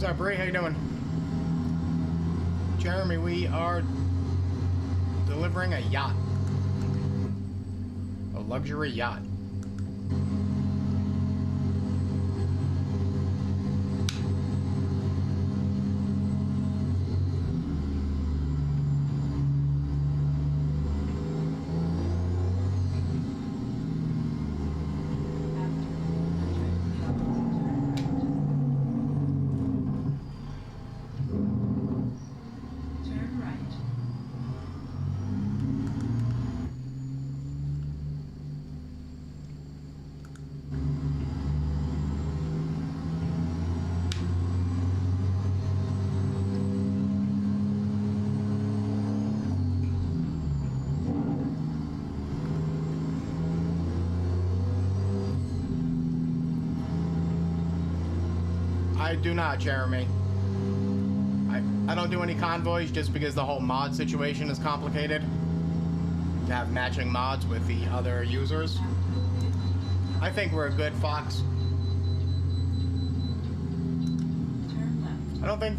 up, Bree? How you doing? Jeremy, we are delivering a yacht. A luxury yacht. I do not, Jeremy. I don't do any convoys just because the whole mod situation is complicated. To have matching mods with the other users. I think we're a good fox. I don't think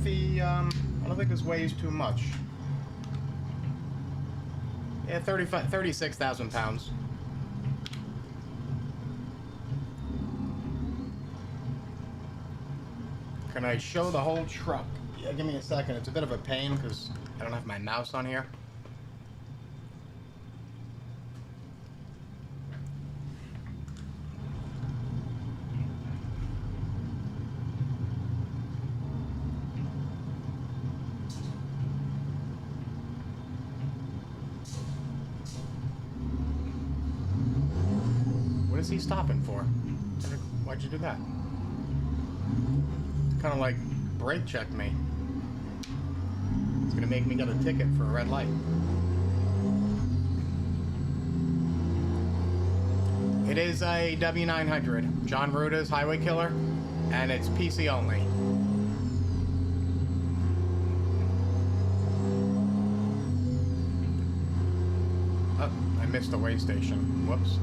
this weighs too much. Yeah, 36,000 pounds. Can I show the whole truck? Yeah, give me a second. It's a bit of a pain because I don't have my mouse on here. What is he stopping for? Why'd you do that? Kind of like brake checked me. It's gonna make me get a ticket for a red light. It is a W900, John Ruta's Highway Killer, and it's PC only. Oh, I missed the way station. Whoops.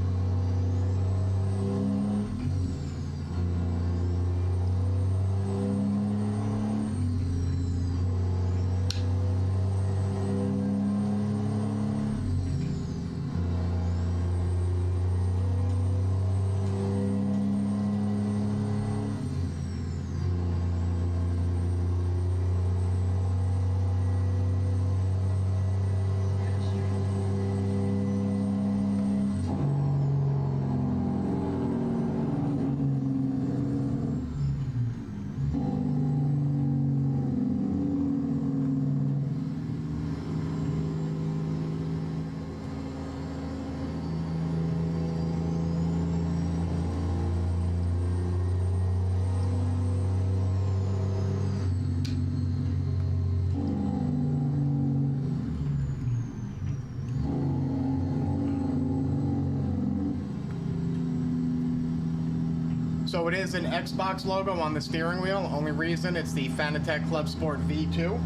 So it is an Xbox logo on the steering wheel. Only reason, it's the Fanatec Club Sport V2.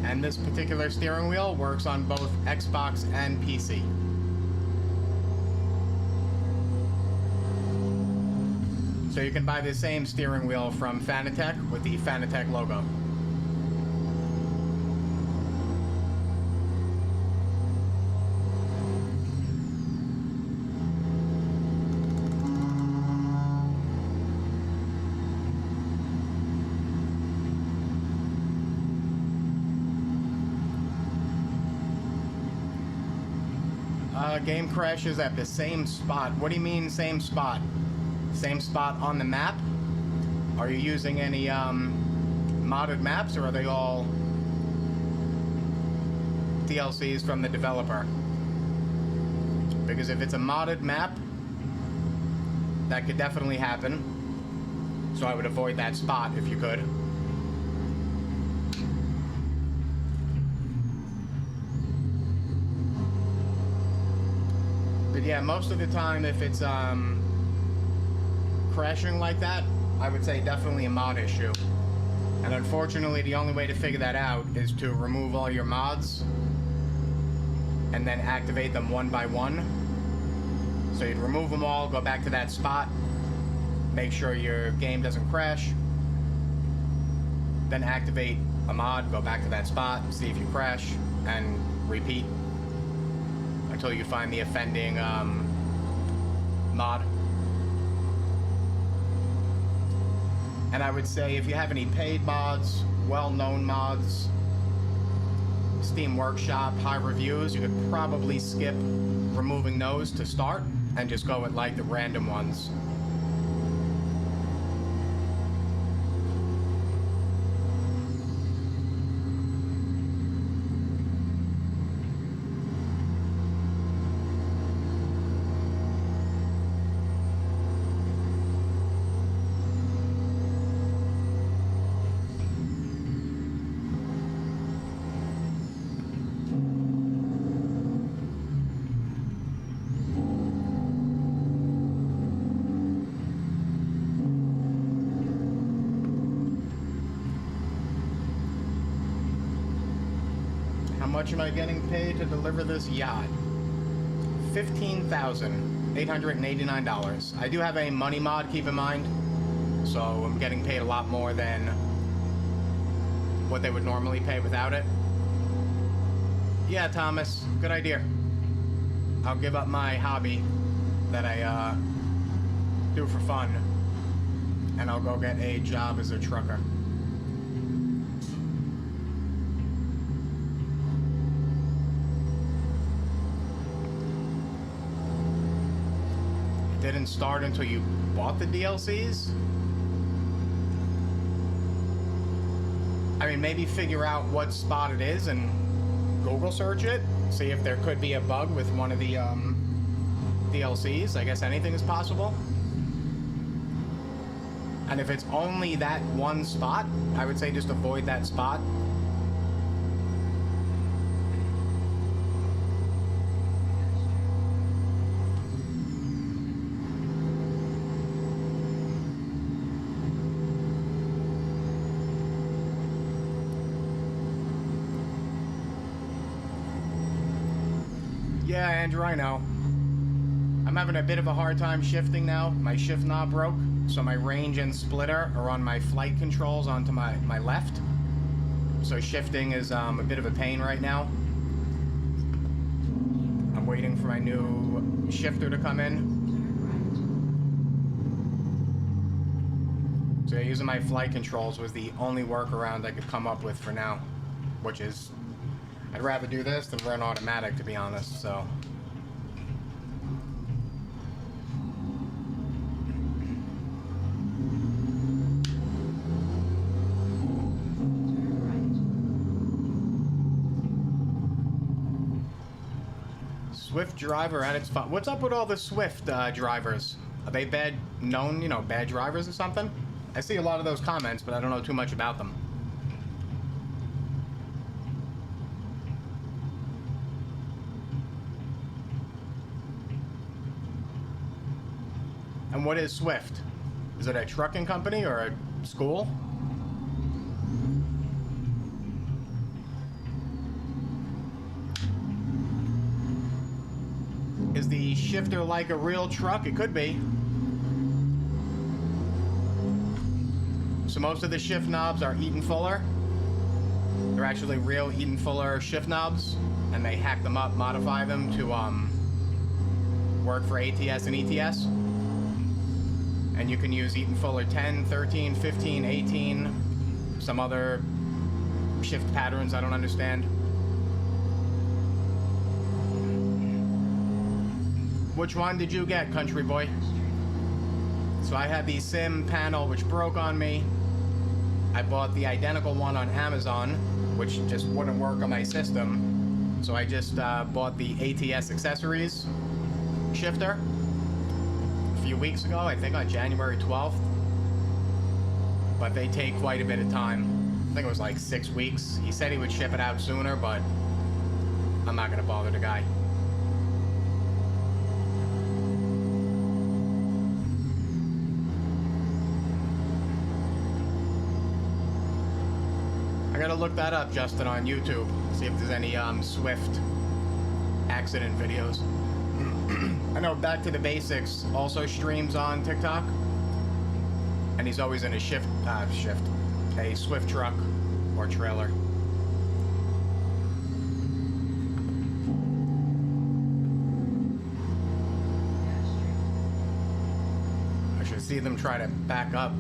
And this particular steering wheel works on both Xbox and PC. So you can buy the same steering wheel from Fanatec with the Fanatec logo. Game crashes at the same spot. What do you mean same spot? Same spot on the map? Are you using any modded maps, or are they all DLCs from the developer? Because if it's a modded map, that could definitely happen. So I would avoid that spot if you could. But yeah, most of the time if it's crashing like that, I would say definitely a mod issue. And unfortunately, the only way to figure that out is to remove all your mods and then activate them one by one. So you'd remove them all, go back to that spot, make sure your game doesn't crash, then activate a mod, go back to that spot, see if you crash, and repeat until you find the offending mod. And I would say if you have any paid mods, well-known mods, Steam Workshop, high reviews, you could probably skip removing those to start and just go with like the random ones. How much am I getting paid to deliver this yacht? $15,889. I do have a money mod, keep in mind, so I'm getting paid a lot more than what they would normally pay without it. Yeah, Thomas, good idea. I'll give up my hobby that I do for fun, and I'll go get a job as a trucker. Didn't start until you bought the DLCs? I mean, maybe figure out what spot it is and Google search it. See if there could be a bug with one of the DLCs. I guess anything is possible. And if it's only that one spot, I would say just avoid that spot. Yeah, Andrew, I know. I'm having a bit of a hard time shifting now. My shift knob broke, so my range and splitter are on my flight controls onto my left. So shifting is a bit of a pain right now. I'm waiting for my new shifter to come in. So using my flight controls was the only workaround I could come up with for now, which is, I'd rather do this than run automatic, to be honest, so. Swift driver at its spot. What's up with all the Swift drivers? Are they bad, bad drivers or something? I see a lot of those comments, but I don't know too much about them. And what is Swift? Is it a trucking company or a school? Is the shifter like a real truck? It could be. So most of the shift knobs are Eaton Fuller. They're actually real Eaton Fuller shift knobs, and they hack them up, modify them to work for ATS and ETS. And you can use Eaton Fuller 10, 13, 15, 18, some other shift patterns I don't understand. Which one did you get, country boy? So I had the SIM panel which broke on me. I bought the identical one on Amazon, which just wouldn't work on my system. So I just bought the ATS accessories shifter a few weeks ago, I think on January 12th. But they take quite a bit of time. I think it was like 6 weeks. He said he would ship it out sooner, but I'm not gonna bother the guy. I gotta look that up, Justin, on YouTube. See if there's any Swift accident videos. I know Back to the Basics also streams on TikTok, and he's always in a a Swift truck or trailer. I should see them try to back up.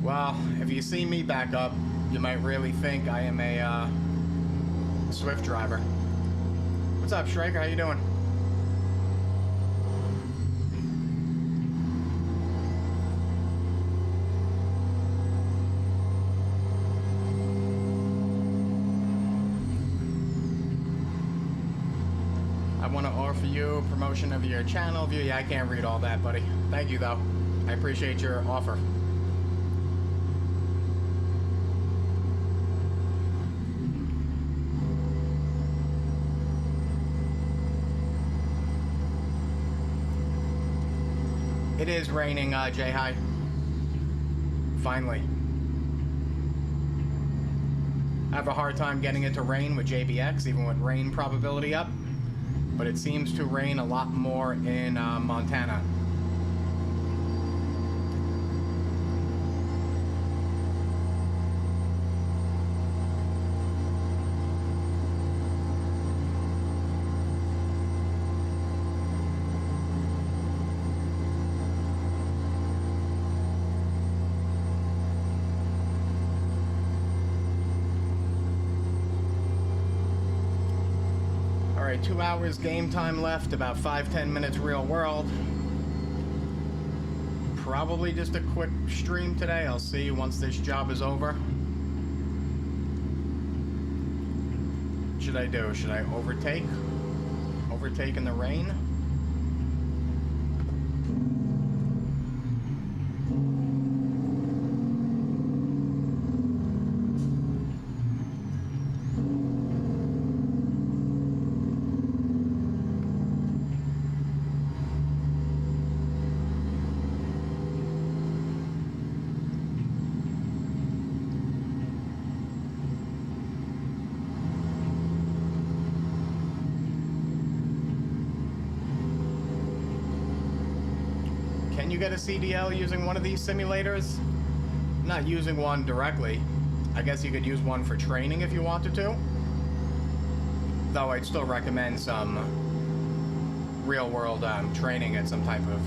Well, if you see me back up, you might really think I am a Swift driver. What's up, Shrek? How you doing? I want to offer you promotion of your channel view. Yeah, I can't read all that, buddy. Thank you, though. I appreciate your offer. It is raining, J-High. Finally. I have a hard time getting it to rain with JBX, even with rain probability up. But it seems to rain a lot more in Montana. Alright, 2 hours game time left, about 5-10 minutes real world. Probably just a quick stream today. I'll see you once this job is over. What should I do? Should I overtake? Overtake in the rain? Can you get a CDL using one of these simulators? I'm not using one directly. I guess you could use one for training if you wanted to. Though I'd still recommend some real-world training at some type of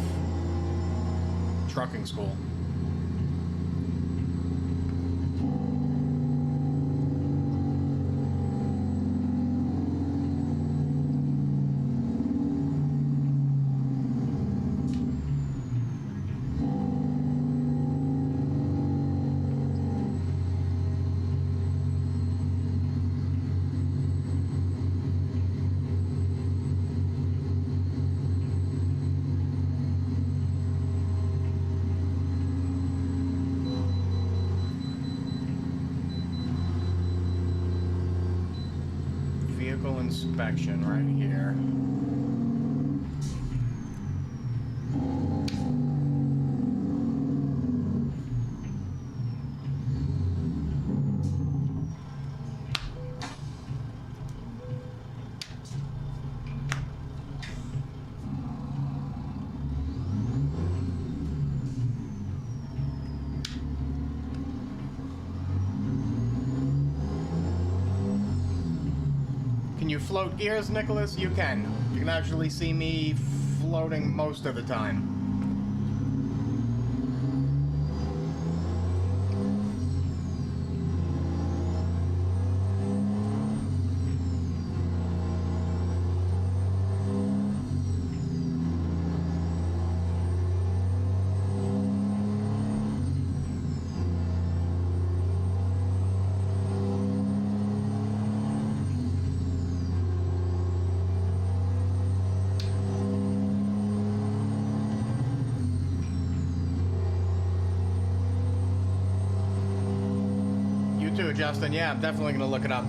trucking school. Inspection right here. Can you float gears, Nicholas? You can. You can actually see me floating most of the time. Too, Justin. Yeah, I'm definitely gonna look it up.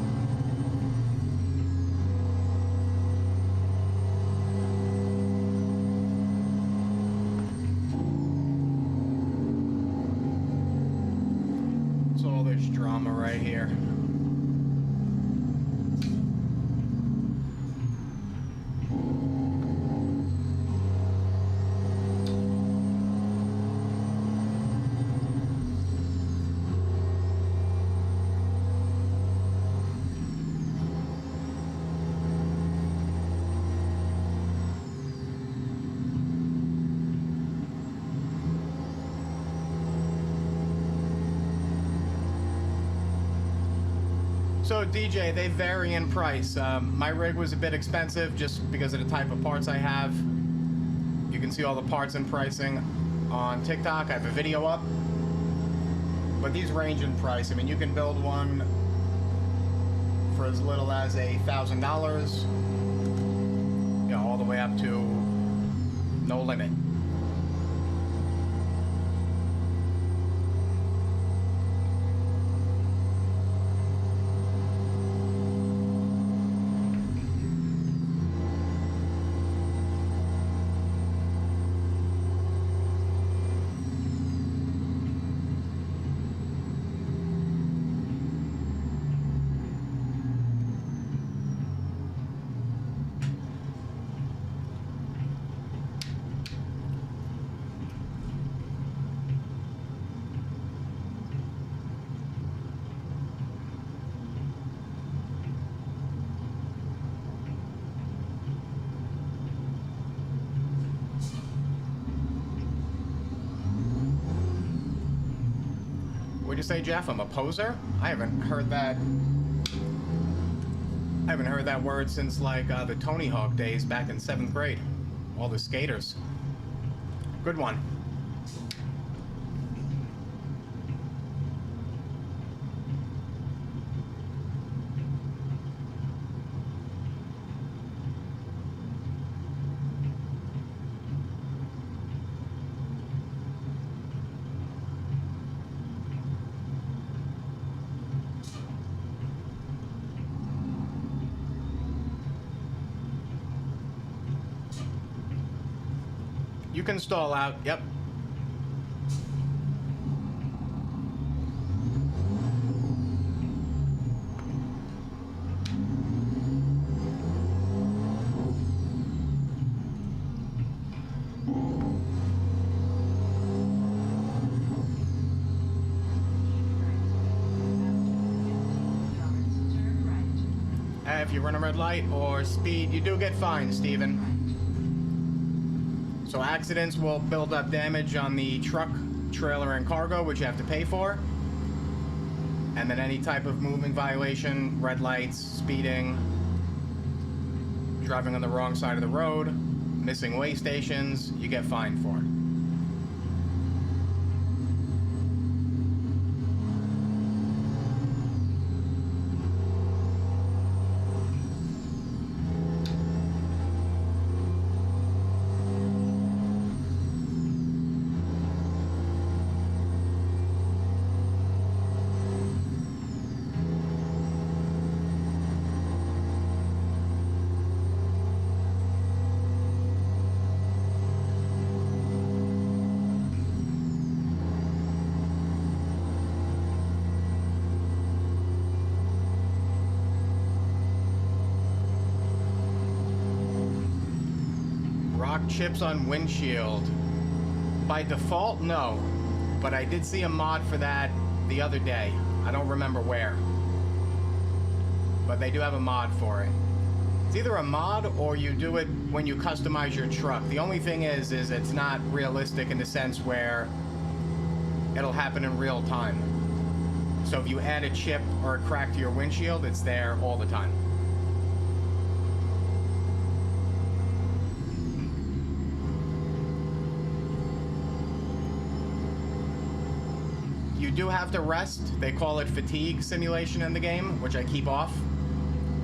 What's all this drama right here? So DJ, they vary in price. My rig was a bit expensive just because of the type of parts I have. You can see all the parts and pricing on TikTok. I have a video up. But these range in price. I mean, you can build one for as little as $1,000, you know, all the way up to no limit. What'd you say, Jeff? I'm a poser? I haven't heard that. I haven't heard that word since like the Tony Hawk days back in 7th grade. All the skaters. Good one. You can stall out, yep. If you run a red light or speed, you do get fined, Steven. So accidents will build up damage on the truck, trailer, and cargo, which you have to pay for. And then any type of moving violation, red lights, speeding, driving on the wrong side of the road, missing way stations, you get fined for. Chips on windshield. By default, no. But I did see a mod for that the other day. I don't remember where. But they do have a mod for it. It's either a mod or you do it when you customize your truck. The only thing is it's not realistic in the sense where it'll happen in real time. So if you add a chip or a crack to your windshield, it's there all the time. You do have to rest. They call it fatigue simulation in the game, which I keep off.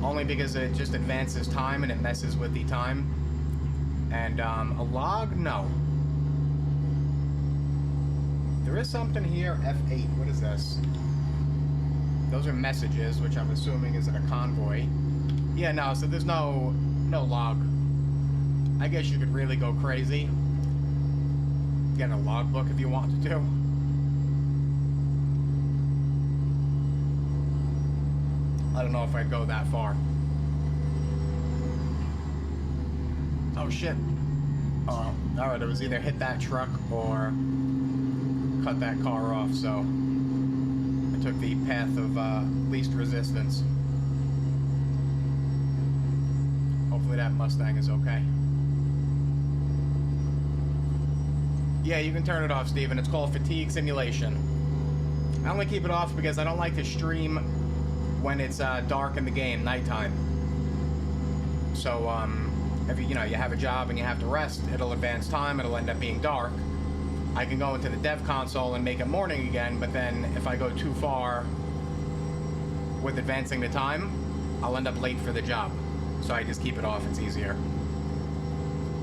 Only because it just advances time and it messes with the time. And a log? No. There is something here, F8. What is this? Those are messages, which I'm assuming is in a convoy. Yeah, no, so there's no log. I guess you could really go crazy. Get a logbook if you wanted to. I don't know if I'd go that far. Oh shit. Oh, alright, it was either hit that truck or cut that car off, so I took the path of least resistance. Hopefully that Mustang is okay. Yeah, you can turn it off, Steven. It's called fatigue simulation. I only keep it off because I don't like to stream when it's dark in the game, nighttime. So if you know you have a job and you have to rest, it'll advance time. It'll end up being dark. I can go into the dev console and make it morning again, but then if I go too far with advancing the time, I'll end up late for the job. So I just keep it off. It's easier.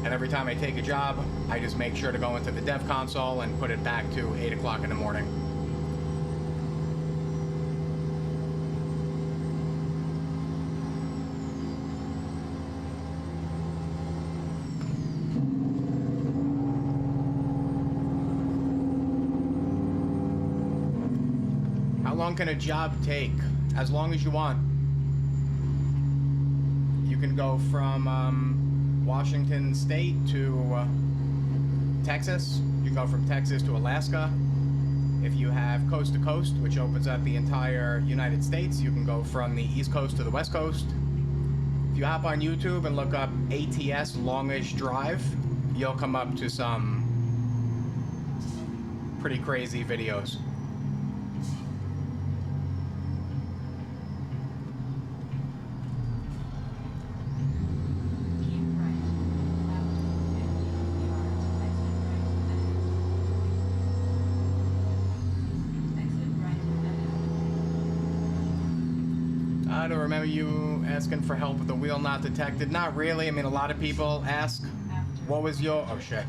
And every time I take a job, I just make sure to go into the dev console and put it back to 8 o'clock in the morning. How long can a job take? As long as you want. You can go from Washington State to Texas. You go from Texas to Alaska. If you have coast to coast, which opens up the entire United States, you can go from the East Coast to the West Coast. If you hop on YouTube and look up ATS longest drive, you'll come up to some pretty crazy videos. I don't remember you asking for help with the wheel not detected. Not really. I mean, a lot of people ask, what was your... Oh, shit.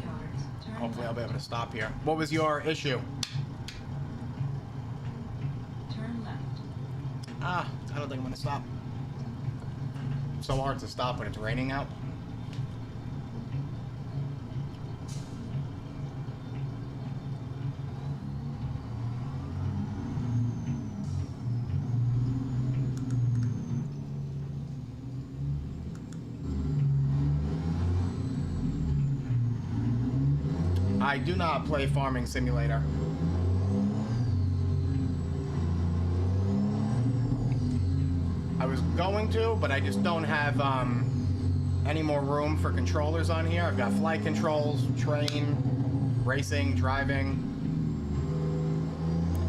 Hopefully I'll be able to stop here. What was your issue? Turn left. I don't think I'm going to stop. It's so hard to stop when it's raining out. I do not play Farming Simulator. I was going to, but I just don't have any more room for controllers on here. I've got flight controls, train, racing, driving.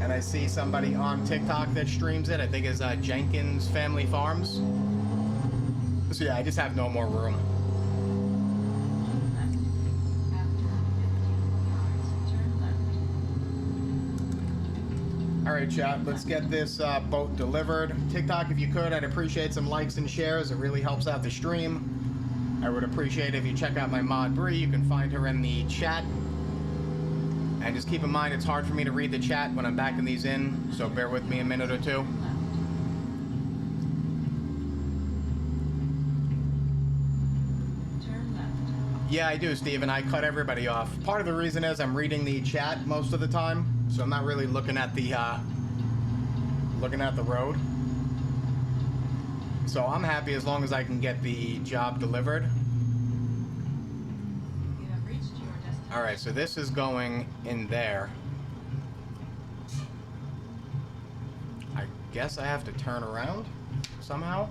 And I see somebody on TikTok that streams it. I think it's Jenkins Family Farms. So yeah, I just have no more room. Alright, chat, let's get this boat delivered. TikTok, if you could, I'd appreciate some likes and shares. It really helps out the stream. I would appreciate if you check out my mod Bree. You can find her in the chat. And just keep in mind, it's hard for me to read the chat when I'm backing these in, so bear with me a minute or two. Yeah, I do, Steven. I cut everybody off. Part of the reason is I'm reading the chat most of the time, so I'm not really looking at the road. So I'm happy as long as I can get the job delivered. You have reached your destination. All right, so this is going in there. I guess I have to turn around somehow.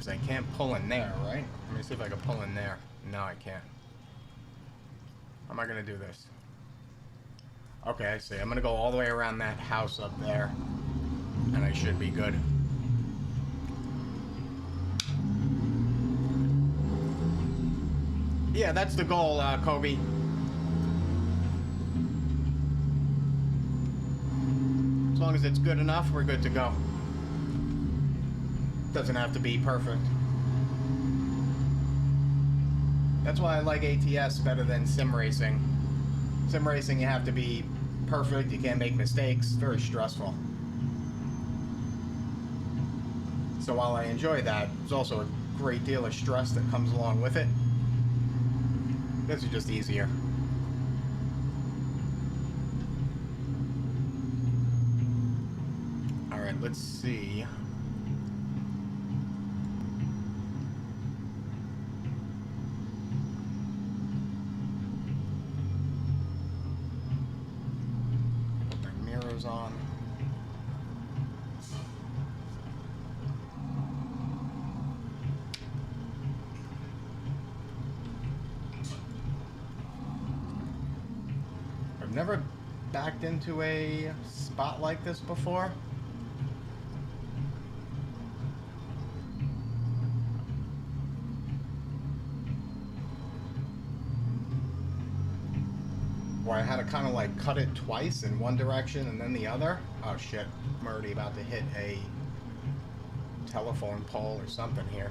I can't pull in there, right? Let me see if I can pull in there. No, I can't. How am I going to do this? Okay, I see. I'm going to go all the way around that house up there, and I should be good. Yeah, that's the goal, Kobe. As long as it's good enough, we're good to go. Doesn't have to be perfect. That's why I like ATS better than sim racing. Sim racing, you have to be perfect, you can't make mistakes, very stressful. So while I enjoy that, there's also a great deal of stress that comes along with it. This is just easier. Alright, let's see. On. I've never backed into a spot like this before. Where I had to kind of like cut it twice in one direction and then the other. Oh shit, I'm already about to hit a telephone pole or something here.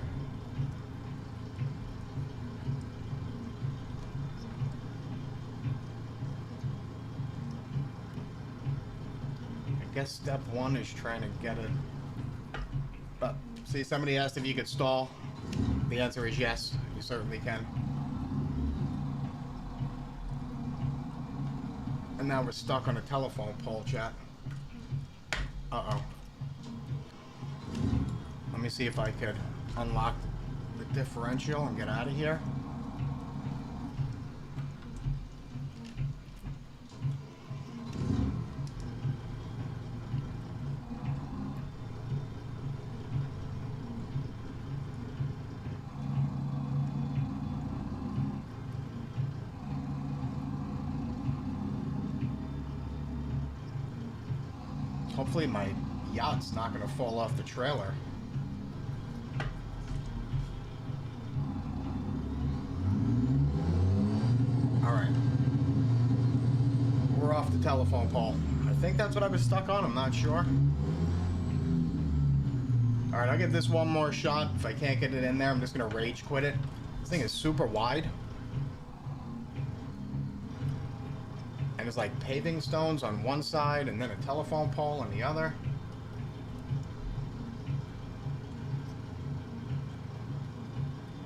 I guess step one is trying to get it. But see, somebody asked if you could stall. The answer is yes, you certainly can. And now we're stuck on a telephone pole, chat. Uh-oh. Let me see if I could unlock the differential and get out of here. Hopefully my yacht's not going to fall off the trailer. Alright. We're off the telephone pole. I think that's what I was stuck on. I'm not sure. Alright, I'll give this one more shot. If I can't get it in there, I'm just going to rage quit it. This thing is super wide. And it's like paving stones on one side and then a telephone pole on the other.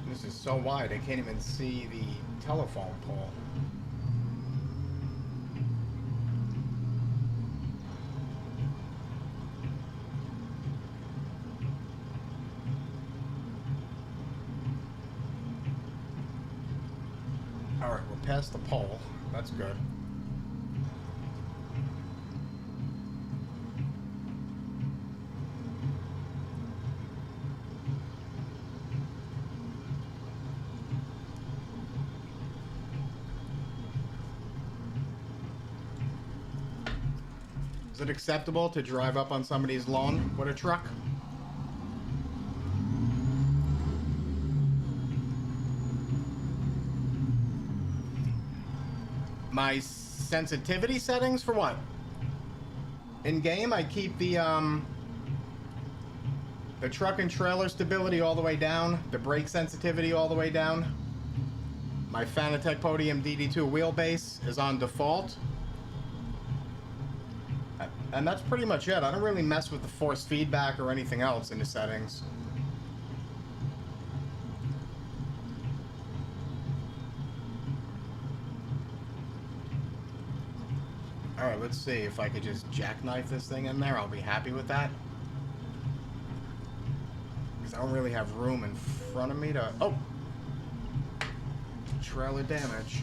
This is so wide I can't even see the telephone pole. Alright, we're past the pole. That's good. Is it acceptable to drive up on somebody's lawn with a truck? My sensitivity settings for what? In game, I keep the truck and trailer stability all the way down, the brake sensitivity all the way down. My Fanatec Podium DD2 wheelbase is on default. And that's pretty much it. I don't really mess with the force feedback or anything else in the settings. Alright, let's see if I could just jackknife this thing in there. I'll be happy with that. Because I don't really have room in front of me to... Oh! Trailer damage.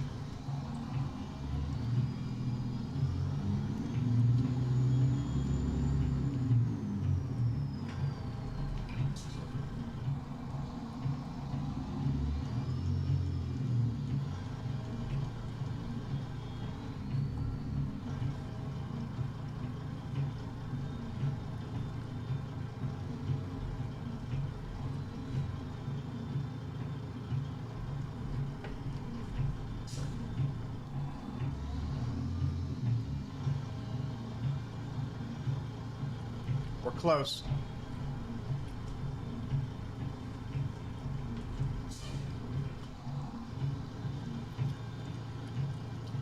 We're close.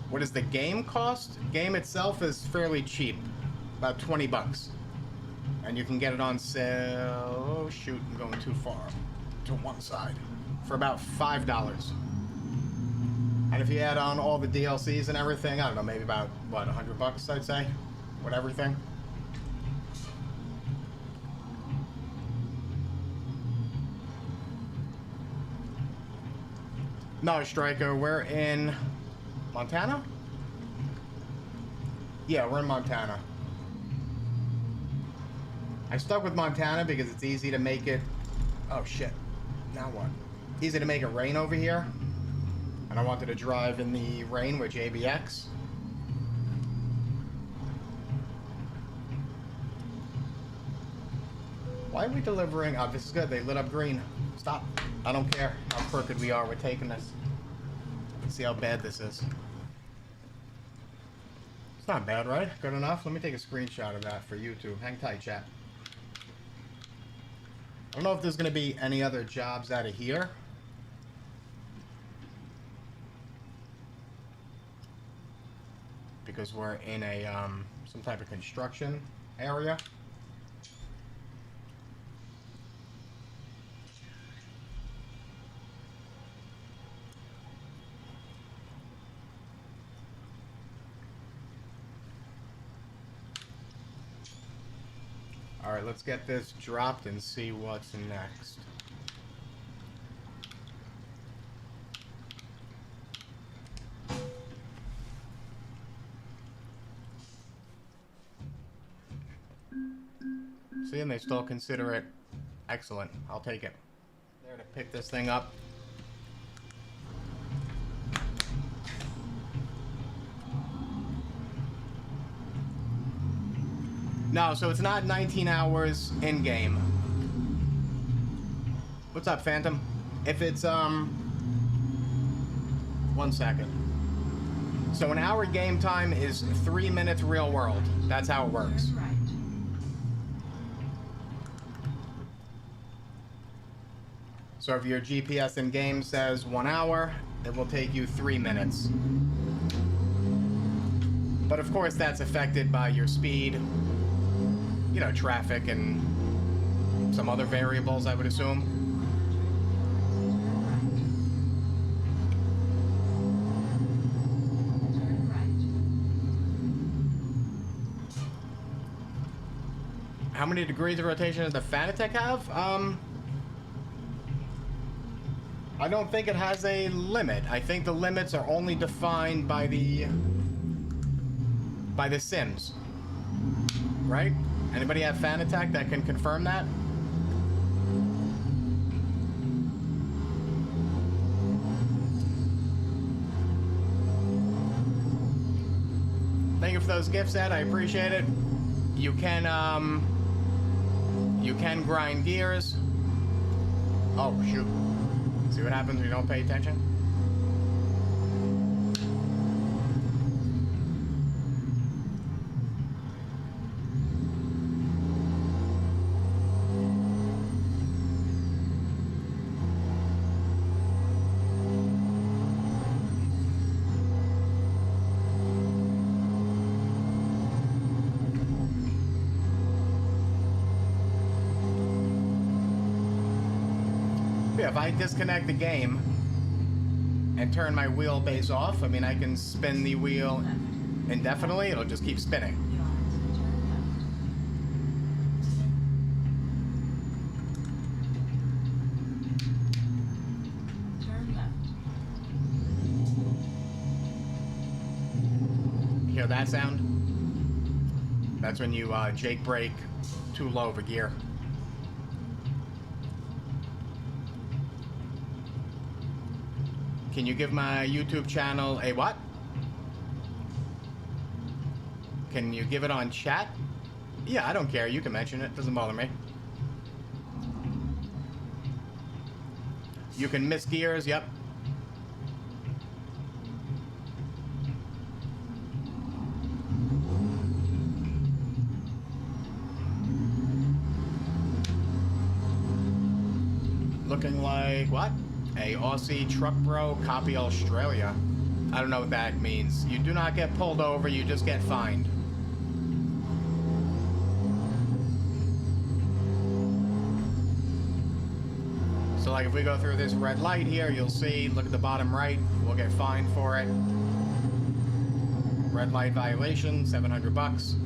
What does the game cost? Game itself is fairly cheap, about 20 bucks. And you can get it on sale, oh shoot, I'm going too far to one side, for about $5. And if you add on all the DLCs and everything, I don't know, maybe about, what, 100 bucks I'd say, with everything. No, Striker, we're in Montana? Yeah, we're in Montana. I stuck with Montana because it's easy to make it... Oh, shit. Now what? Easy to make it rain over here. And I wanted to drive in the rain with JBX. Why are we delivering? Oh, this is good. They lit up green. Stop. I don't care how crooked we are. We're taking this. Let's see how bad this is. It's not bad, right? Good enough? Let me take a screenshot of that for YouTube. Hang tight, chat. I don't know if there's going to be any other jobs out of here. Because we're in a some type of construction area. All right, let's get this dropped and see what's next. See, and they still consider it excellent. I'll take it. There to pick this thing up. No, so it's not 19 hours in game. What's up, Phantom? If it's 1 second. So an hour game time is 3 minutes real world. That's how it works. Turn right. So if your GPS in game says 1 hour, it will take you 3 minutes. But of course that's affected by your speed, you know, traffic and some other variables, I would assume. Turn right. How many degrees of rotation does the Fanatec have? I don't think it has a limit. I think the limits are only defined by the Sims. Right? Anybody have Fanatec that can confirm that? Thank you for those gifts, Ed. I appreciate it. You can grind gears. Oh shoot. See what happens when you don't pay attention? If I disconnect the game and turn my wheelbase off, I mean, I can spin the wheel indefinitely. It'll just keep spinning. Yacht. Turn left. Turn left. Hear that sound? That's when you jake brake too low of a gear. Can you give my YouTube channel a what? Can you give it on chat? Yeah, I don't care. You can mention it. Doesn't bother me. You can miss gears. Yep. Looking like what? A Aussie truck bro, copy Australia. I don't know what that means. You do not get pulled over, you just get fined. So like if we go through this red light here, you'll see, look at the bottom right, we'll get fined for it. Red light violation, 700 bucks.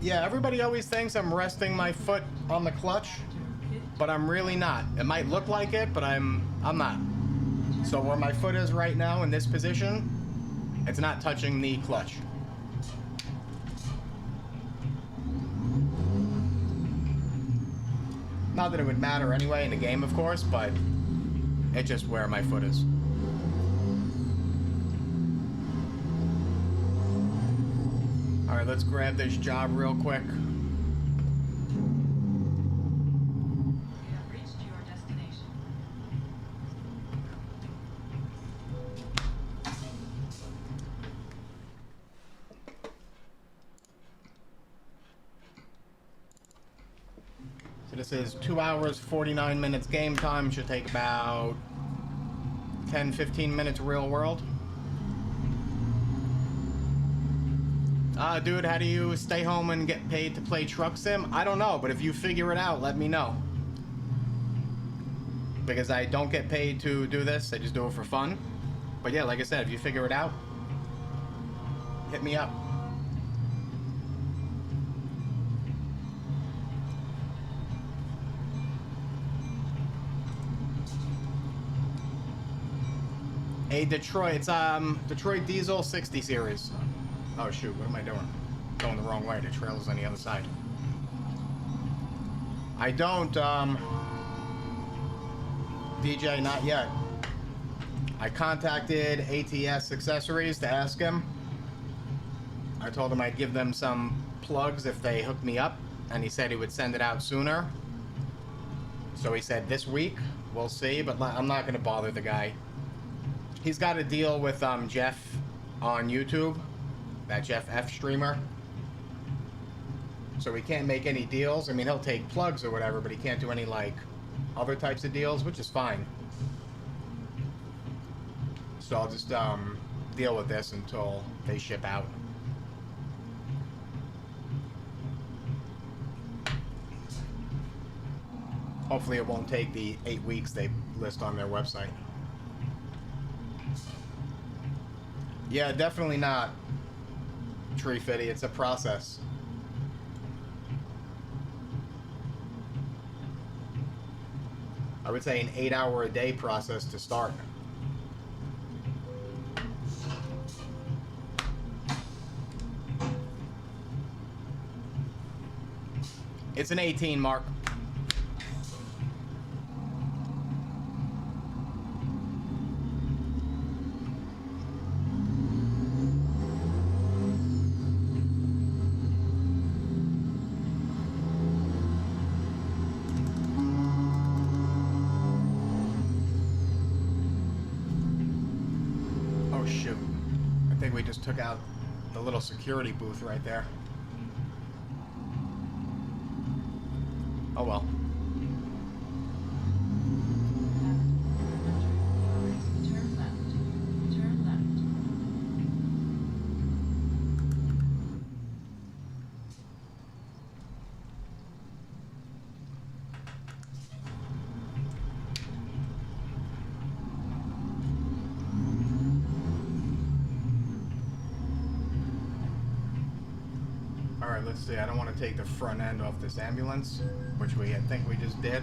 Yeah, everybody always thinks I'm resting my foot on the clutch, but I'm really not. It might look like it, but I'm not. So where my foot is right now in this position, it's not touching the clutch. Not that it would matter anyway in the game, of course, but it's just where my foot is. Alright, let's grab this job real quick. You have reached your destination. So this is 2 hours, 49 minutes game time. Should take about 10-15 minutes real world. Dude, how do you stay home and get paid to play Truck Sim? I don't know, but if you figure it out, let me know. Because I don't get paid to do this, I just do it for fun. But yeah, like I said, if you figure it out, hit me up. A Detroit, it's Detroit Diesel 60 series. Oh shoot, what am I doing? Going the wrong way, the trailer's on the other side. I don't, DJ, not yet. I contacted ATS Accessories to ask him. I told him I'd give them some plugs if they hooked me up, and he said he would send it out sooner. So he said this week, we'll see, but I'm not gonna bother the guy. He's got a deal with Jeff on YouTube. That Jeff F streamer. So he can't make any deals. I mean, he'll take plugs or whatever, but he can't do any, like, other types of deals, which is fine. So I'll just deal with this until they ship out. Hopefully it won't take the 8 weeks they list on their website. Yeah, definitely not. Tree Fitty, it's a process. I would say an 8-hour-a-day process to start. It's an 18, Mark. Took out the little security booth right there. Oh well. Turn left. Turn left. Alright, let's see. I don't want to take the front end off this ambulance, which I think we just did.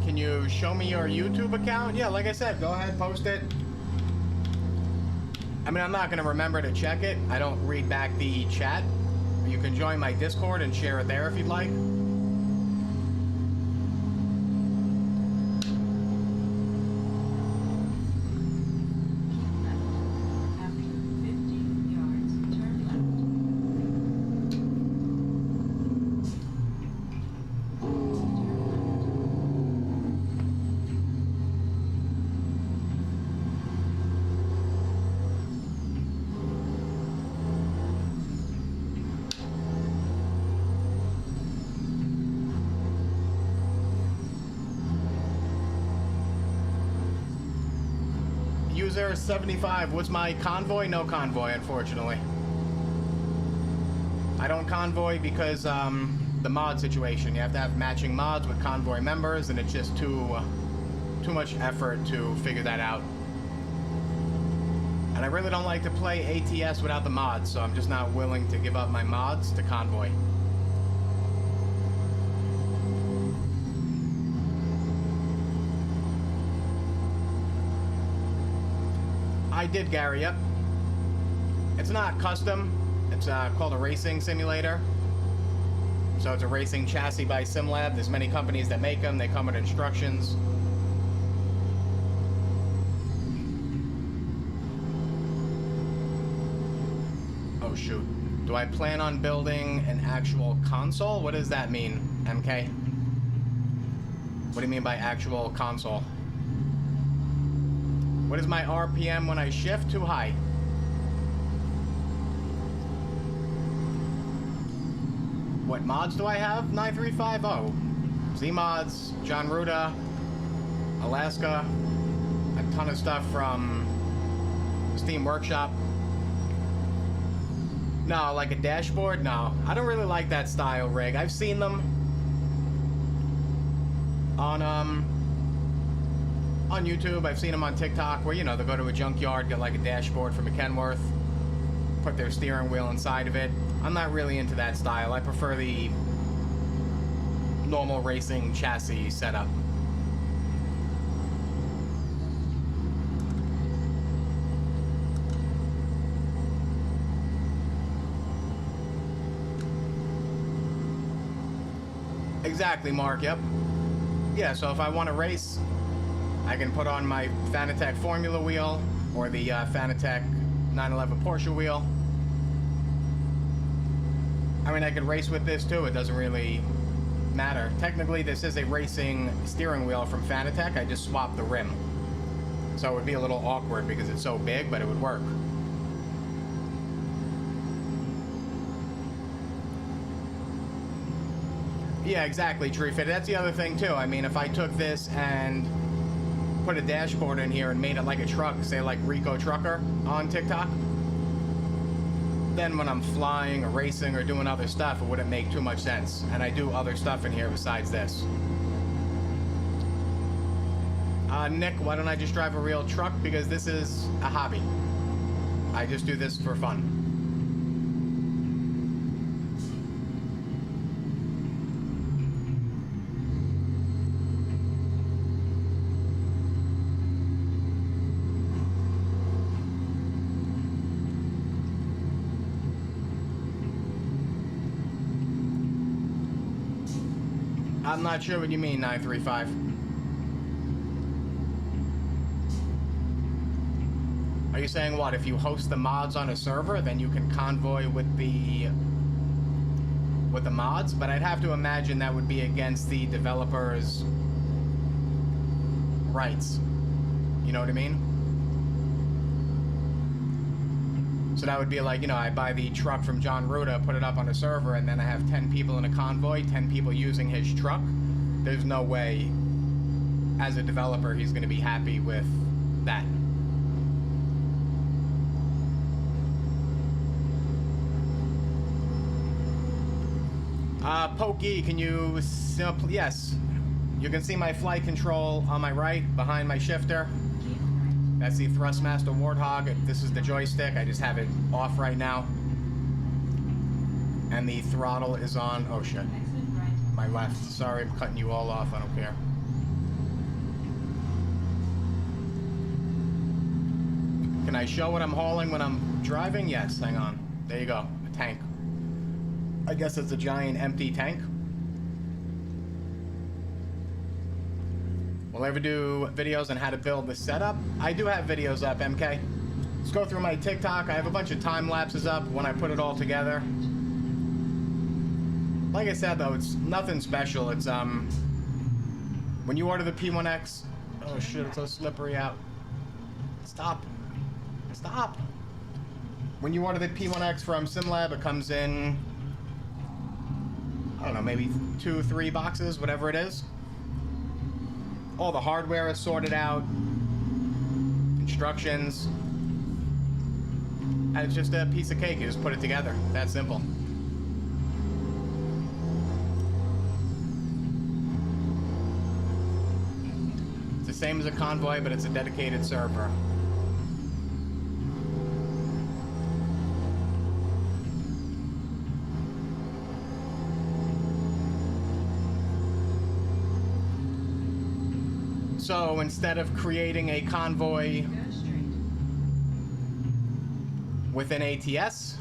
Can you show me your YouTube account? Yeah, like I said, go ahead, post it. I mean, I'm not going to remember to check it. I don't read back the chat. You can join my Discord and share it there if you'd like. User 75, was my convoy? No convoy, unfortunately. I don't convoy because the mod situation. You have to have matching mods with convoy members, and it's just too much effort to figure that out. And I really don't like to play ATS without the mods, so I'm just not willing to give up my mods to Convoy. I did, Gary, yep. It's not custom. It's called a racing simulator. So it's a racing chassis by SimLab. There's many companies that make them. They come with instructions. Oh, shoot. Do I plan on building an actual console? What does that mean, MK? What do you mean by actual console? What is my RPM when I shift? Too high. What mods do I have? 9350. Z mods, John Ruda, Alaska, a ton of stuff from Steam Workshop. No, like a dashboard? No, I don't really like that style rig. I've seen them on YouTube. I've seen them on TikTok where, you know, they go to a junkyard, get like a dashboard from a Kenworth, put their steering wheel inside of it. I'm not really into that style. I prefer the normal racing chassis setup. Exactly, Mark, yep. Yeah, so if I want to race, I can put on my Fanatec Formula wheel or the Fanatec 911 Porsche wheel. I mean, I could race with this too. It doesn't really matter. Technically, this is a racing steering wheel from Fanatec. I just swapped the rim. So it would be a little awkward because it's so big, but it would work. Yeah, exactly, Tree Fit. That's the other thing too. I mean, if I took this and put a dashboard in here and made it like a truck, say like Rico Trucker on TikTok, then when I'm flying or racing or doing other stuff, it wouldn't make too much sense. And I do other stuff in here besides this. Nick, why don't I just drive a real truck? Because this is a hobby. I just do this for fun. I'm not sure what you mean, 935. Are you saying what? If you host the mods on a server, then you can convoy with the mods? But I'd have to imagine that would be against the developer's rights. You know what I mean? So that would be like, you know, I buy the truck from John Ruda, put it up on a server, and then I have 10 people in a convoy, 10 people using his truck. There's no way, as a developer, he's going to be happy with that. Pokey, can you simply, yes, you can see my flight control on my right, behind my shifter. That's the Thrustmaster Warthog. This is the joystick. I just have it off right now. And the throttle is on, oh shit, my left. Sorry, I'm cutting you all off, I don't care. Can I show what I'm hauling when I'm driving? Yes, hang on. There you go, a tank. I guess it's a giant empty tank. Will I ever do videos on how to build the setup? I do have videos up, MK. Let's go through my TikTok. I have a bunch of time lapses up when I put it all together. Like I said though, it's nothing special. It's when you order the P1X, oh shit, it's so slippery out. Stop. Stop. When you order the P1X from SimLab, it comes in, I don't know, maybe 2, 3 boxes, whatever it is. All the hardware is sorted out, instructions, and it's just a piece of cake. You just put it together. That simple. It's the same as a convoy, but it's a dedicated server. So instead of creating a convoy Go straight. within ATS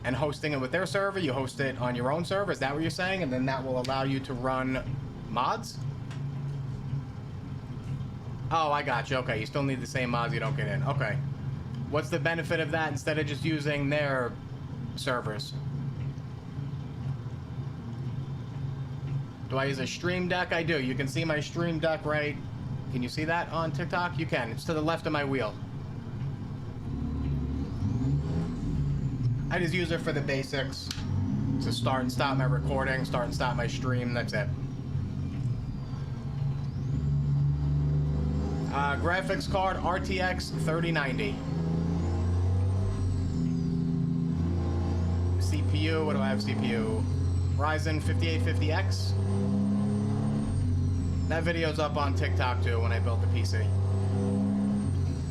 and hosting it with their server, you host it on your own server. Is that what you're saying? And then that will allow you to run mods? Oh, I got you. Okay, you still need the same mods, you don't get in. Okay. What's the benefit of that instead of just using their servers? Do I use a stream deck? I do. You can see my stream deck right. Can you see that on TikTok? You can. It's to the left of my wheel. I just use it for the basics. To start and stop my recording, start and stop my stream, that's it. Graphics card RTX 3090. CPU, what do I have CPU? Ryzen 5850X. That video's up on TikTok too when I built the PC.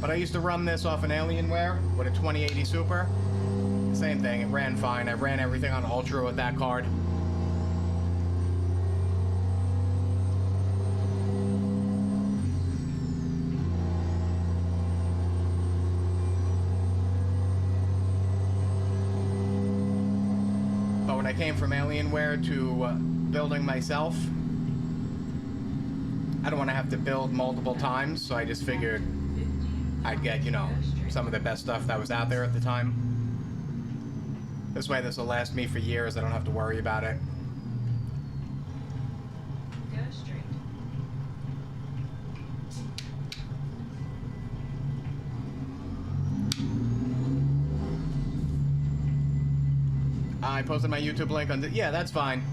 But I used to run this off an Alienware with a 2080 Super. Same thing, it ran fine. I ran everything on Ultra with that card. But when I came from Alienware to building myself, I don't want to have to build multiple times, so I just figured I'd get, you know, some of the best stuff that was out there at the time. This way this will last me for years, I don't have to worry about it. Go straight. I posted my YouTube link on yeah, that's fine.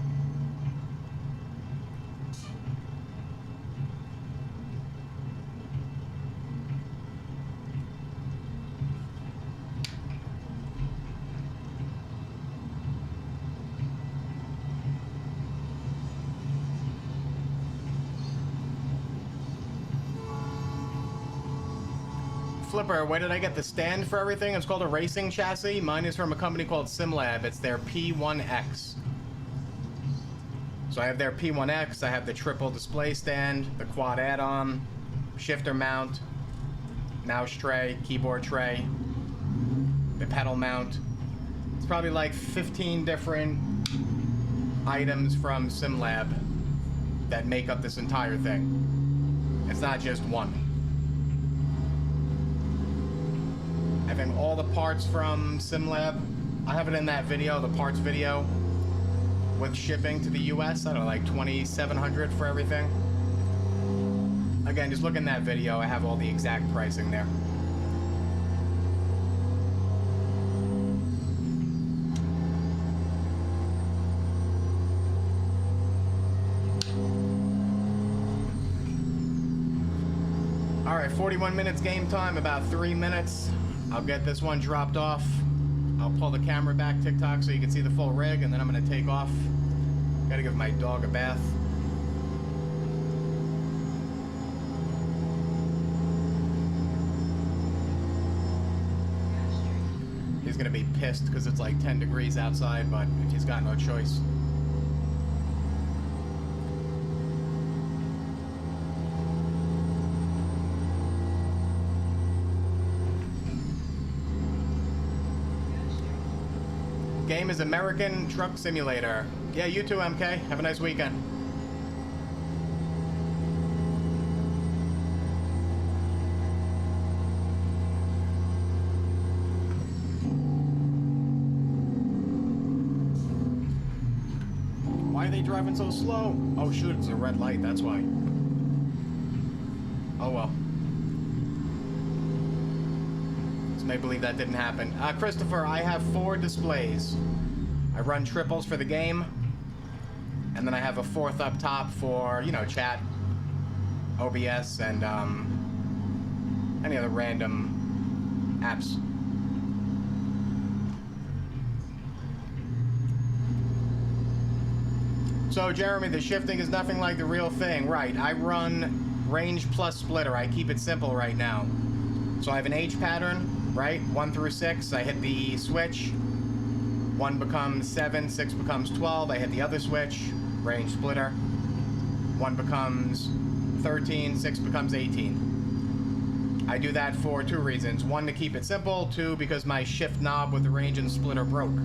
Flipper, where did I get the stand for everything? It's called a racing chassis. Mine is from a company called SimLab. It's their P1X. So I have their P1X, I have the triple display stand, the quad add-on, shifter mount, mouse tray, keyboard tray, the pedal mount. It's probably like 15 different items from SimLab that make up this entire thing. It's not just one. Having all the parts from SimLab, I have it in that video, the parts video, with shipping to the US. I don't know, like $2,700 for everything. Again, just look in that video, I have all the exact pricing there. Alright, 41 minutes game time, about 3 minutes. I'll get this one dropped off. I'll pull the camera back, TikTok, so you can see the full rig, and then I'm gonna take off. Gotta give my dog a bath. Go straight. He's gonna be pissed because it's like 10 degrees outside, but he's got no choice. Game is American Truck Simulator. Yeah, you too, MK. Have a nice weekend. Why are they driving so slow? Oh shoot, it's a red light, that's why. Oh well. May believe that didn't happen. Christopher, I have 4 displays. I run triples for the game, and then I have a 4th up top for, you know, chat, OBS, and any other random apps. So, Jeremy, the shifting is nothing like the real thing. Right, I run range plus splitter. I keep it simple right now. So I have an H pattern. Right? 1 through 6, I hit the switch. 1 becomes 7, 6 becomes 12. I hit the other switch, range splitter. 1 becomes 13, 6 becomes 18. I do that for 2 reasons. 1, to keep it simple. 2, because my shift knob with the range and splitter broke.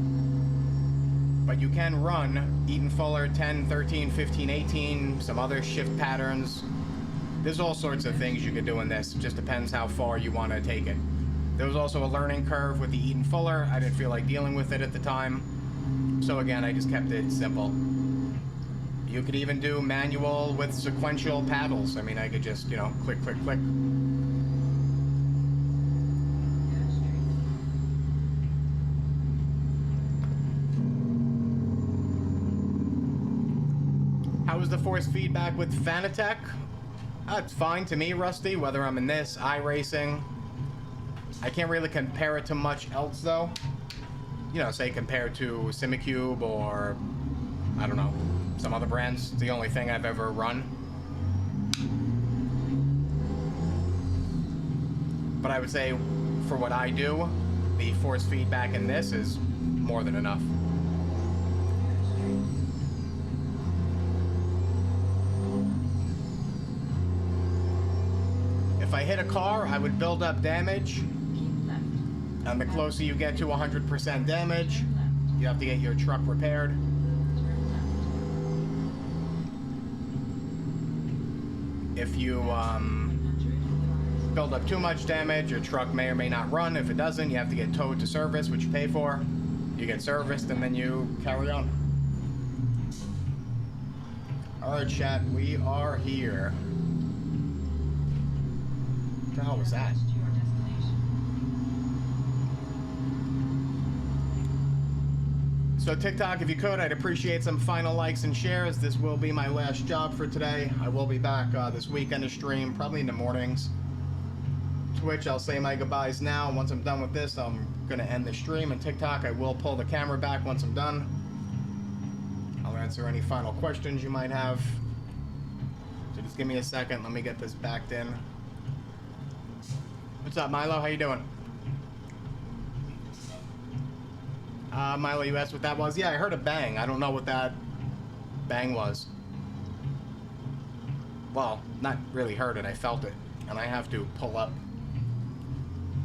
But you can run Eaton Fuller 10, 13, 15, 18, some other shift patterns. There's all sorts of things you can do in this. It just depends how far you want to take it. There was also a learning curve with the Eaton Fuller. I didn't feel like dealing with it at the time. So again, I just kept it simple. You could even do manual with sequential paddles. I mean, I could just, you know, click, click, click. How was the force feedback with Fanatec? It's fine to me, Rusty, whether I'm in this, iRacing. I can't really compare it to much else, though. You know, say compared to Simicube or, I don't know, some other brands. It's the only thing I've ever run. But I would say, for what I do, the force feedback in this is more than enough. If I hit a car, I would build up damage. And the closer you get to 100% damage, you have to get your truck repaired. If you build up too much damage, your truck may or may not run. If it doesn't, you have to get towed to service, which you pay for. You get serviced, and then you carry on. Alright, chat, we are here. What the hell was that? So TikTok, if you could, I'd appreciate some final likes and shares. This will be my last job for today. I will be back this weekend to stream, probably in the mornings. Twitch, I'll say my goodbyes now. Once I'm done with this, I'm going to end the stream. And TikTok, I will pull the camera back once I'm done. I'll answer any final questions you might have. So just give me a second. Let me get this backed in. What's up, Milo? How you doing? Milo, you asked what that was? Yeah, I heard a bang. I don't know what that bang was. Well, not really heard it. I felt it. And I have to pull up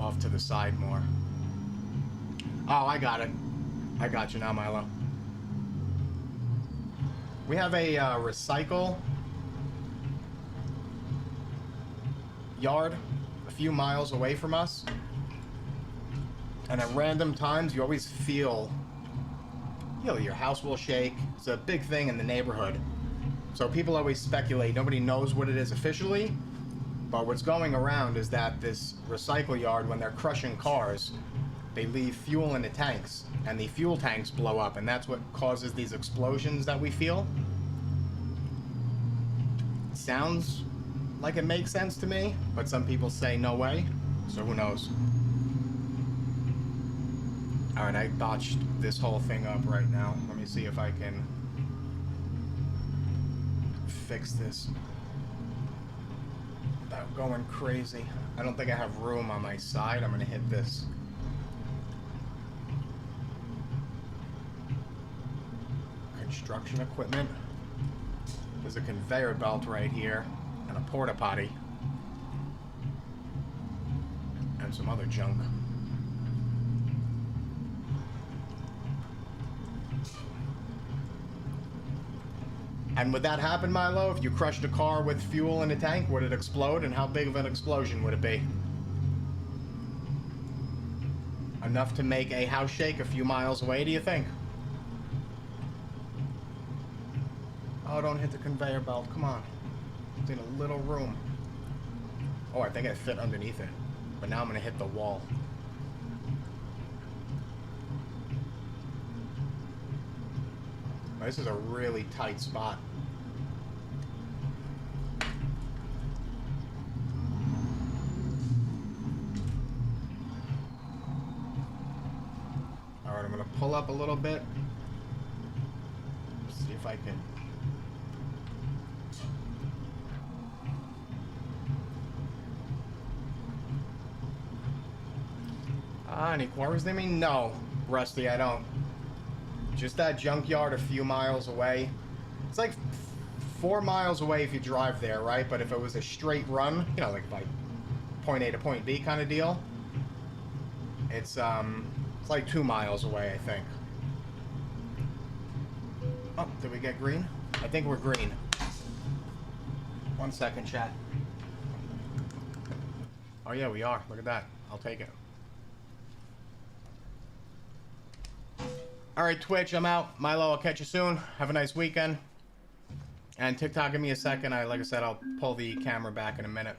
off to the side more. Oh, I got it. I got you now, Milo. We have a recycle yard a few miles away from us. And at random times, you always feel, you know, your house will shake. It's a big thing in the neighborhood. So people always speculate. Nobody knows what it is officially. But what's going around is that this recycle yard, when they're crushing cars, they leave fuel in the tanks. And the fuel tanks blow up. And that's what causes these explosions that we feel. It sounds like it makes sense to me. But some people say no way. So who knows? Alright, I botched this whole thing up right now. Let me see if I can fix this without going crazy. I don't think I have room on my side. I'm gonna hit this. Construction equipment. There's a conveyor belt right here and a porta potty and some other junk. And would that happen, Milo, if you crushed a car with fuel in a tank? Would it explode, and how big of an explosion would it be? Enough to make a house shake a few miles away, do you think? Oh, don't hit the conveyor belt. Come on. It's in a little room. Oh, I think I fit underneath it. But now I'm going to hit the wall. This is a really tight spot. Alright, I'm going to pull up a little bit. See if I can. Any quarries near me? No, Rusty, I don't. Just that junkyard a few miles away. It's like 4 miles away if you drive there, right? But if it was a straight run, you know, like point A to point B kind of deal, it's like 2 miles away, I think. Oh, did we get green? I think we're green. 1 second, chat. Oh yeah, we are. Look at that. I'll take it. Alright, Twitch, I'm out. Milo, I'll catch you soon. Have a nice weekend. And TikTok, give me a second. Like I said, I'll pull the camera back in a minute.